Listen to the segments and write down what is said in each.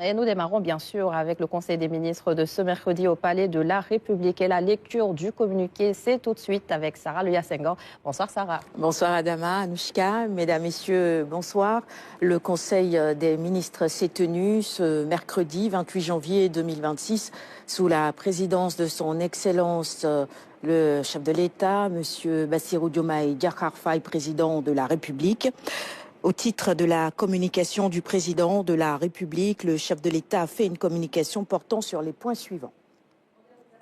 Et nous démarrons bien sûr avec le Conseil des ministres de ce mercredi au Palais de la République. Et la lecture du communiqué, c'est tout de suite avec Sarah Luya Senghor. Bonsoir Sarah. Bonsoir Adama, Anouchka, mesdames, messieurs, bonsoir. Le Conseil des ministres s'est tenu ce mercredi 28 janvier 2026 sous la présidence de son Excellence le chef de l'État, M. Bassirou Diomaye Diakhar Faye, président de la République. Au titre de la communication du président de la République, le chef de l'État a fait une communication portant sur les points suivants.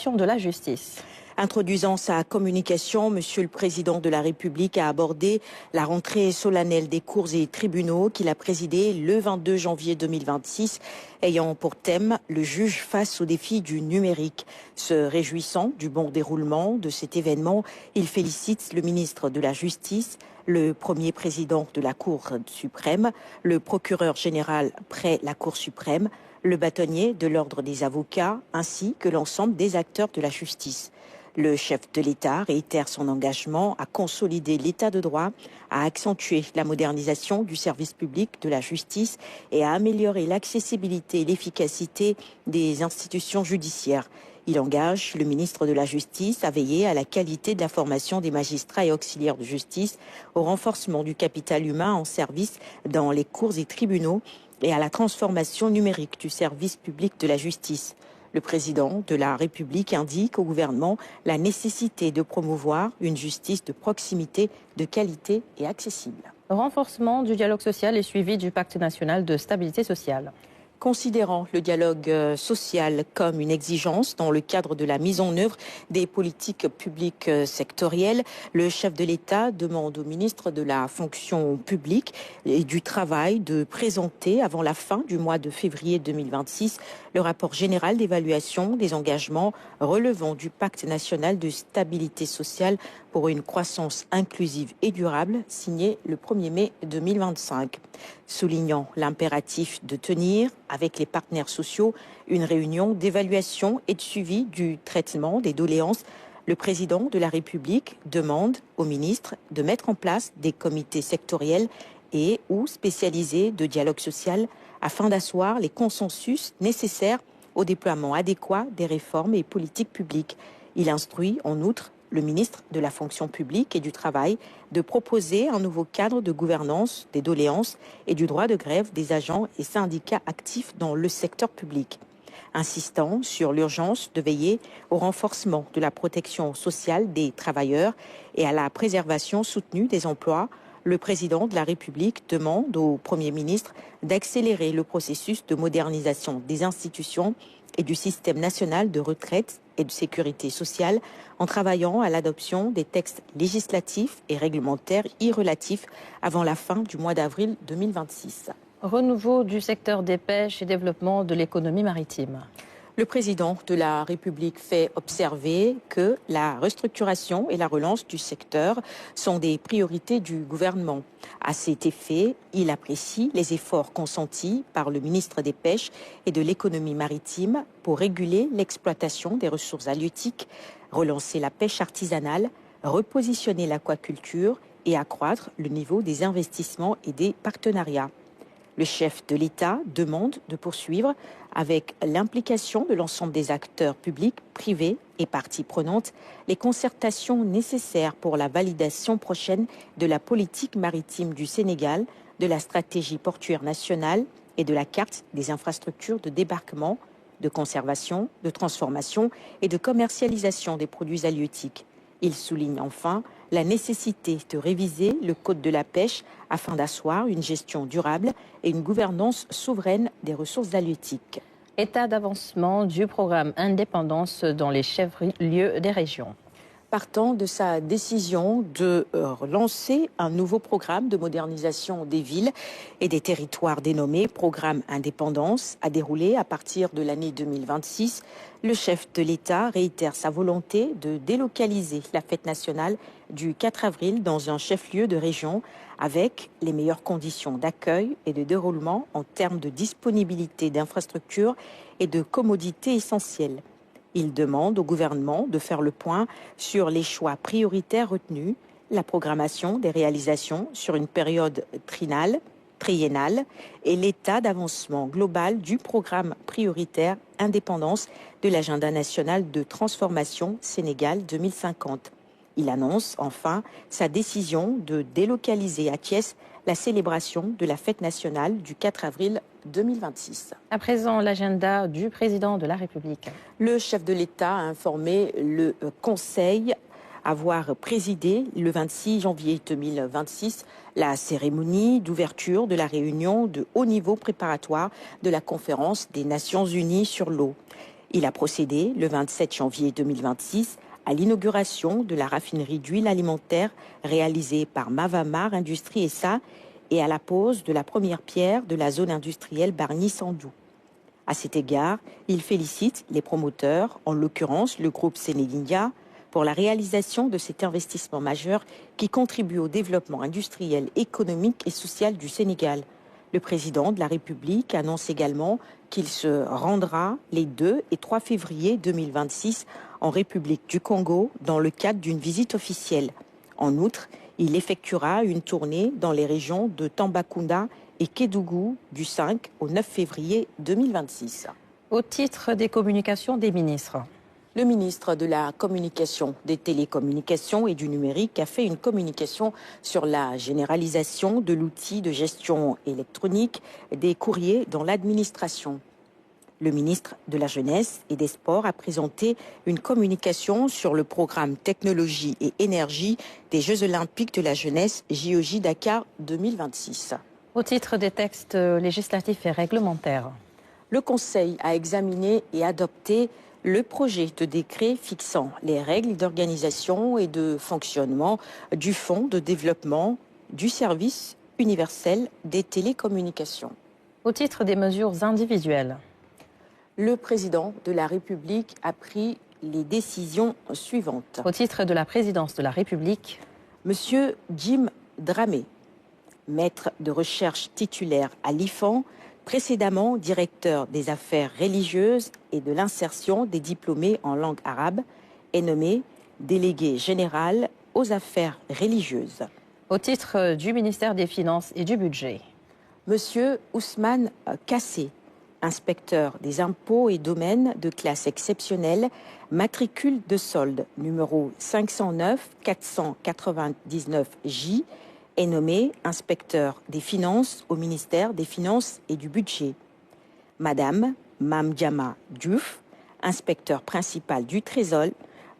De la justice. Introduisant sa communication, Monsieur le Président de la République a abordé la rentrée solennelle des cours et tribunaux qu'il a présidée le 22 janvier 2026, ayant pour thème le juge face aux défis du numérique. Se réjouissant du bon déroulement de cet événement, il félicite le ministre de la Justice, le premier président de la Cour suprême, le procureur général près la Cour suprême, le bâtonnier de l'Ordre des avocats, ainsi que l'ensemble des acteurs de la justice. Le chef de l'État réitère son engagement à consolider l'État de droit, à accentuer la modernisation du service public de la justice et à améliorer l'accessibilité et l'efficacité des institutions judiciaires. Il engage le ministre de la Justice à veiller à la qualité de la formation des magistrats et auxiliaires de justice, au renforcement du capital humain en service dans les cours et tribunaux et à la transformation numérique du service public de la justice. Le président de la République indique au gouvernement la nécessité de promouvoir une justice de proximité, de qualité et accessible. Renforcement du dialogue social et suivi du pacte national de stabilité sociale. Considérant le dialogue social comme une exigence dans le cadre de la mise en œuvre des politiques publiques sectorielles, le chef de l'État demande au ministre de la fonction publique et du travail de présenter avant la fin du mois de février 2026 le rapport général d'évaluation des engagements relevant du pacte national de stabilité sociale pour une croissance inclusive et durable, signé le 1er mai 2025. Soulignant l'impératif de tenir, avec les partenaires sociaux, une réunion d'évaluation et de suivi du traitement des doléances, le président de la République demande au ministre de mettre en place des comités sectoriels et ou spécialisés de dialogue social afin d'asseoir les consensus nécessaires au déploiement adéquat des réformes et politiques publiques. Il instruit en outre le ministre de la fonction publique et du travail de proposer un nouveau cadre de gouvernance des doléances et du droit de grève des agents et syndicats actifs dans le secteur public. Insistant sur l'urgence de veiller au renforcement de la protection sociale des travailleurs et à la préservation soutenue des emplois, le président de la République demande au Premier ministre d'accélérer le processus de modernisation des institutions et du système national de retraite et de sécurité sociale en travaillant à l'adoption des textes législatifs et réglementaires relatifs avant la fin du mois d'avril 2026. Renouveau du secteur des pêches et développement de l'économie maritime. Le président de la République fait observer que la restructuration et la relance du secteur sont des priorités du gouvernement. À cet effet, il apprécie les efforts consentis par le ministre des Pêches et de l'économie maritime pour réguler l'exploitation des ressources halieutiques, relancer la pêche artisanale, repositionner l'aquaculture et accroître le niveau des investissements et des partenariats. Le chef de l'État demande de poursuivre avec l'implication de l'ensemble des acteurs publics, privés et parties prenantes les concertations nécessaires pour la validation prochaine de la politique maritime du Sénégal, de la stratégie portuaire nationale et de la carte des infrastructures de débarquement, de conservation, de transformation et de commercialisation des produits halieutiques. Il souligne enfin la nécessité de réviser le code de la pêche afin d'asseoir une gestion durable et une gouvernance souveraine des ressources halieutiques. État d'avancement du programme Indépendance dans les chefs-lieux des régions. Partant de sa décision de lancer un nouveau programme de modernisation des villes et des territoires dénommé Programme Indépendance à dérouler à partir de l'année 2026, le chef de l'État réitère sa volonté de délocaliser la fête nationale du 4 avril dans un chef-lieu de région avec les meilleures conditions d'accueil et de déroulement en termes de disponibilité d'infrastructures et de commodités essentielles. Il demande au gouvernement de faire le point sur les choix prioritaires retenus, la programmation des réalisations sur une période trinale triennale et l'état d'avancement global du programme prioritaire Indépendance de l'agenda national de transformation Sénégal 2050. Il annonce enfin sa décision de délocaliser à Thiès la célébration de la fête nationale du 4 avril 2026. À présent, l'agenda du président de la République. Le chef de l'État a informé le Conseil avoir présidé le 26 janvier 2026 la cérémonie d'ouverture de la réunion de haut niveau préparatoire de la conférence des Nations Unies sur l'eau. Il a procédé le 27 janvier 2026 à l'inauguration de la raffinerie d'huile alimentaire réalisée par Mavamar Industrie SA et à la pose de la première pierre de la zone industrielle Bargny-Sandou. À cet égard, il félicite les promoteurs, en l'occurrence le groupe Sénégindia, pour la réalisation de cet investissement majeur qui contribue au développement industriel, économique et social du Sénégal. Le président de la République annonce également qu'il se rendra les 2 et 3 février 2026 en République du Congo dans le cadre d'une visite officielle. En outre, il effectuera une tournée dans les régions de Tambacounda et Kédougou du 5 au 9 février 2026. Au titre des communications des ministres. Le ministre de la Communication, des Télécommunications et du Numérique a fait une communication sur la généralisation de l'outil de gestion électronique des courriers dans l'administration. Le ministre de la Jeunesse et des Sports a présenté une communication sur le programme Technologie et Énergie des Jeux Olympiques de la Jeunesse JOJ Dakar 2026. Au titre des textes législatifs et réglementaires. Le Conseil a examiné et adopté le projet de décret fixant les règles d'organisation et de fonctionnement du Fonds de développement du service universel des télécommunications. Au titre des mesures individuelles. Le président de la République a pris les décisions suivantes. Au titre de la présidence de la République. Monsieur Jim Dramé, maître de recherche titulaire à l'IFAN, précédemment directeur des affaires religieuses et de l'insertion des diplômés en langue arabe, est nommé délégué général aux affaires religieuses. Au titre du ministère des Finances et du Budget. Monsieur Ousmane Kassé, inspecteur des impôts et domaines de classe exceptionnelle, matricule de solde numéro 509 499 J, est nommé inspecteur des finances au ministère des Finances et du Budget. Madame Mamdiama Diouf, inspecteur principal du Trésor,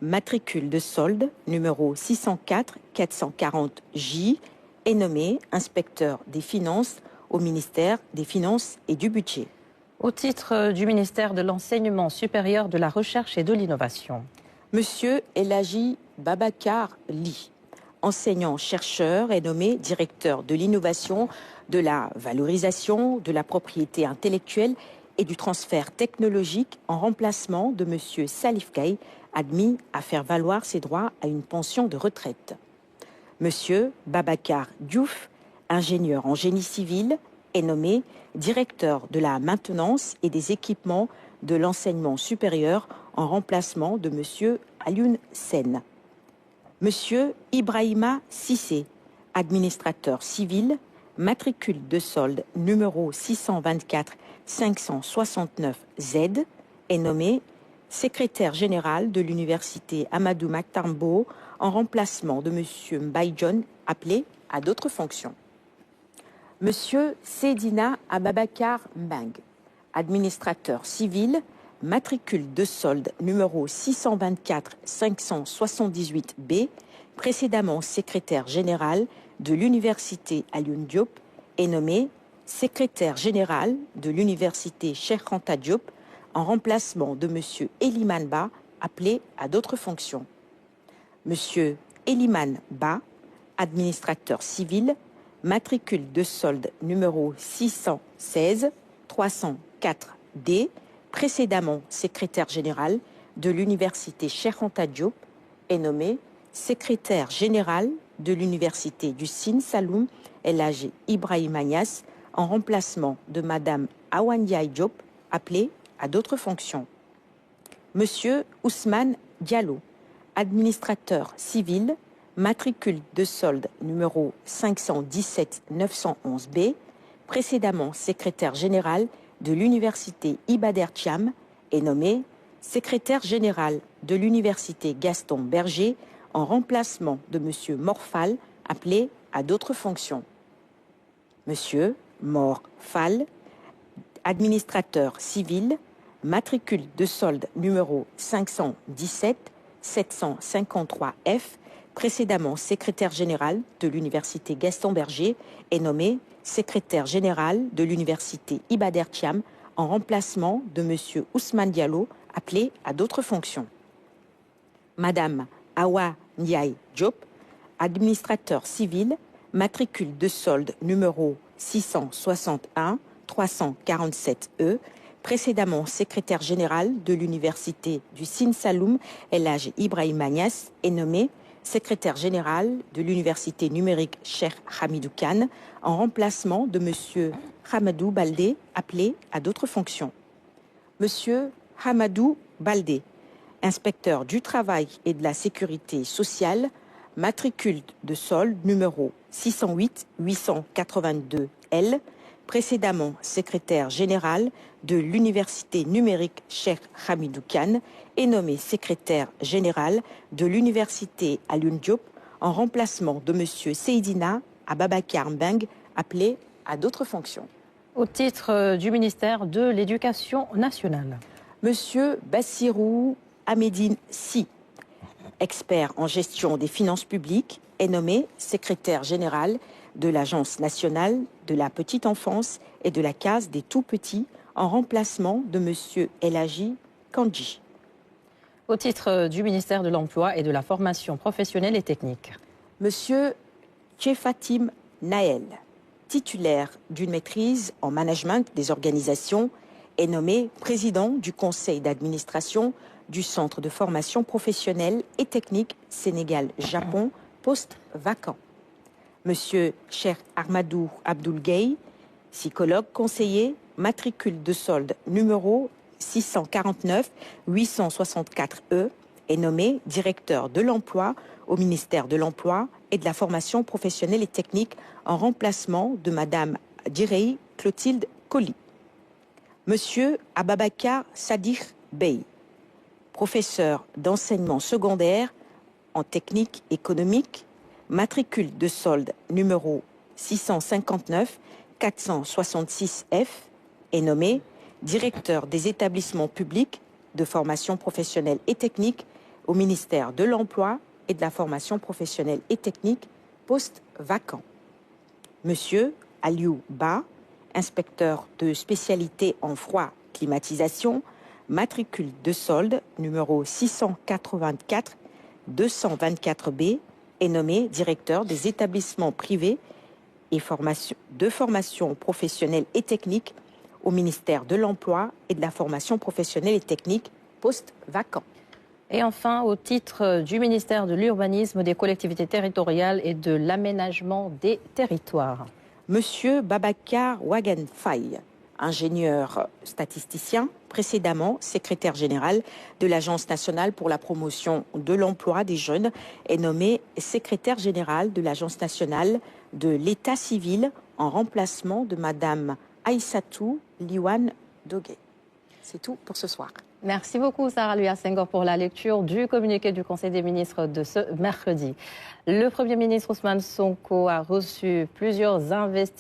matricule de solde numéro 604 440 J, est nommée inspecteur des finances au ministère des Finances et du Budget. Au titre du ministère de l'Enseignement supérieur, de la Recherche et de l'Innovation. Monsieur Elhaji Babacar Ly, enseignant-chercheur, est nommé directeur de l'innovation, de la valorisation, de la propriété intellectuelle et du transfert technologique en remplacement de monsieur Salif Kay, admis à faire valoir ses droits à une pension de retraite. Monsieur Babacar Diouf, ingénieur en génie civil, est nommé directeur de la maintenance et des équipements de l'enseignement supérieur en remplacement de monsieur Alioune Sen. Monsieur Ibrahima Sissé, administrateur civil, matricule de solde numéro 624 569 Z, est nommé secrétaire général de l'université Amadou Mahtar en remplacement de monsieur Mbaye John, appelé à d'autres fonctions. Monsieur Sedina Ababakar Mbang, administrateur civil, matricule de solde numéro 624 578 B, précédemment secrétaire général de l'université Alioune Diop, est nommé secrétaire général de l'université Cheikh Anta Diop en remplacement de monsieur Eliman Ba, appelé à d'autres fonctions. Monsieur Eliman Ba, administrateur civil, matricule de solde numéro 616 304 D, précédemment secrétaire général de l'université Cheikh Anta Diop, est nommé secrétaire général de l'université du Sine Saloum Elhaji Ibrahima Niass en remplacement de madame Awandiaï Diop, appelée à d'autres fonctions. Monsieur Ousmane Diallo, administrateur civil, matricule de solde numéro 517 911 B, précédemment secrétaire général de l'université Iba Der Thiam, est nommé secrétaire général de l'université Gaston Berger en remplacement de M. Morphal, appelé à d'autres fonctions. M. Morphal, administrateur civil, matricule de solde numéro 517 753F, précédemment secrétaire général de l'université Gaston Berger, est nommé secrétaire général de l'université Iba Der Thiam en remplacement de M. Ousmane Diallo, appelé à d'autres fonctions. Madame Awa Ndiaye Diop, administrateur civil, matricule de solde numéro 661 347E, précédemment secrétaire général de l'université du Sine Saloum El Hadj Ibrahima Niass, est nommé secrétaire général de l'université numérique Cheikh Hamidou Kane en remplacement de M. Hamadou Baldé, appelé à d'autres fonctions. M. Hamadou Baldé, inspecteur du travail et de la sécurité sociale, matricule de solde numéro 608 882 L, précédemment secrétaire général de l'université numérique Cheikh Hamidou Kane, est nommé secrétaire général de l'université Alioune Diop en remplacement de M. Seydina Ababakar Mbeng, appelé à d'autres fonctions. Au titre du ministère de l'Éducation nationale. M. Bassirou Ahmedine Sy, expert en gestion des finances publiques, est nommé secrétaire général de l'Agence nationale de la petite enfance et de la case des tout-petits en remplacement de M. El Hadji Kandji. Au titre du ministère de l'Emploi et de la formation professionnelle et technique. M. Tchefatim Naël, titulaire d'une maîtrise en management des organisations, est nommé président du conseil d'administration du Centre de formation professionnelle et technique Sénégal-Japon, poste vacant. Monsieur Cheikh Ahmadou Abdoul Gueye, psychologue conseiller, matricule de solde numéro 649 864E, est nommé directeur de l'emploi au ministère de l'Emploi et de la formation professionnelle et technique en remplacement de Madame Djirei Clotilde Colli. Monsieur Ababakar Sadiq Bey, professeur d'enseignement secondaire en technique économique, matricule de solde numéro 659 466F, est nommé directeur des établissements publics de formation professionnelle et technique au ministère de l'Emploi et de la formation professionnelle et technique, poste vacant. Monsieur Aliou Ba, inspecteur de spécialité en froid climatisation, matricule de solde numéro 684 224B, est nommé directeur des établissements privés et de formation professionnelle et technique au ministère de l'Emploi et de la formation professionnelle et technique, poste vacant. Et enfin, au titre du ministère de l'Urbanisme, des collectivités territoriales et de l'aménagement des territoires. Monsieur Babacar Wagan Faye, ingénieur statisticien, précédemment secrétaire général de l'Agence nationale pour la promotion de l'emploi des jeunes, est nommé secrétaire général de l'Agence nationale de l'état civil en remplacement de Madame Aïssatou Liwan Dogué. C'est tout pour ce soir. Merci beaucoup Sarah Louya Senghor pour la lecture du communiqué du Conseil des ministres de ce mercredi. Le Premier ministre Ousmane Sonko a reçu plusieurs investisseurs